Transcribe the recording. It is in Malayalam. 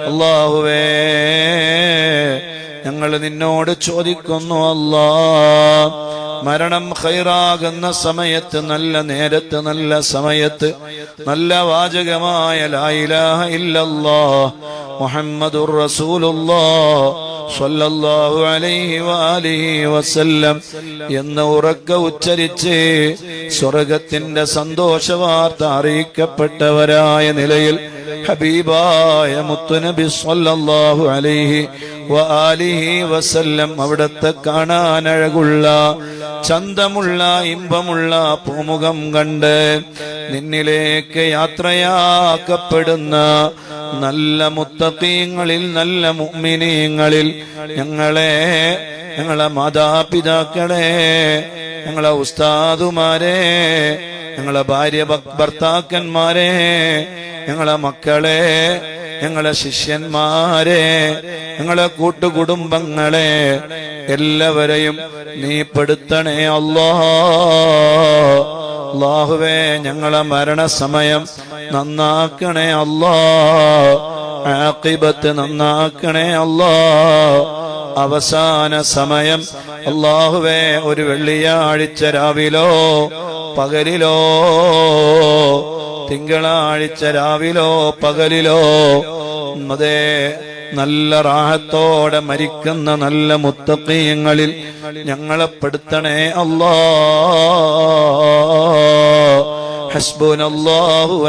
അല്ലാഹുവേ ഞങ്ങൾ നിന്നോട് ചോദിക്കുന്നു അല്ലാ, മരണം ഖൈറാകുന്ന സമയത്ത്, നല്ല നേരത്ത്, നല്ല സമയത്ത്, നല്ല വാചകമായ ലാ ഇലാഹ ഇല്ലല്ലാഹ് മുഹമ്മദുർ റസൂലുള്ളാഹ് സ്വല്ലല്ലാഹു അലൈഹി വആലിഹി വസല്ലം എന്ന് ഉറക്കെ ഉച്ചരിച്ച് സ്വർഗത്തിന്റെ സന്തോഷവാർത്ത അറിയിക്കപ്പെട്ടവരായ നിലയിൽ ഹബീബായ മുത്തുനബി സ്വല്ലല്ലാഹു അലൈഹി വആലിഹി വസല്ലം അവിടത്തെ കാണാനഴകുള്ള, ചന്തമുള്ള, ഇമ്പമുള്ള പൂമുഖം കണ്ട് നിന്നിലേക്ക് യാത്രയാക്കപ്പെടുന്ന നല്ല മുത്തഖീങ്ങളിൽ, നല്ല മുഅ്മിനീങ്ങളിൽ ഞങ്ങളെ മാതാപിതാക്കളെ, ഞങ്ങളെ ഉസ്താദുമാരെ, ഞങ്ങളെ ഭാര്യ ഭർത്താക്കന്മാരെ, ഞങ്ങളെ മക്കളെ, ഞങ്ങളെ ശിഷ്യന്മാരെ, ഞങ്ങളെ കൂട്ടുകുടുംബങ്ങളെ എല്ലാവരെയും നീ പെടുത്തണേ അല്ലാഹ്. അല്ലാഹുവേ ഞങ്ങളെ മരണസമയം നന്നാക്കണേ അല്ലാഹ്, ആഖിബത്ത് നന്നാക്കണേ അല്ലാഹ്. അവസാന സമയം അല്ലാഹുവേ ഒരു വെള്ളിയാഴ്ച രാവിലോ പകലിലോ, തിങ്കളാഴ്ച രാവിലോ പകലിലോ, അതേ നല്ല റാഹത്തോടെ മരിക്കുന്ന നല്ല മുത്തഖീങ്ങളിൽ ഞങ്ങളെ പെടുത്തണേ അല്ലാഹ്. ഹസ്ബുനല്ലാഹു വ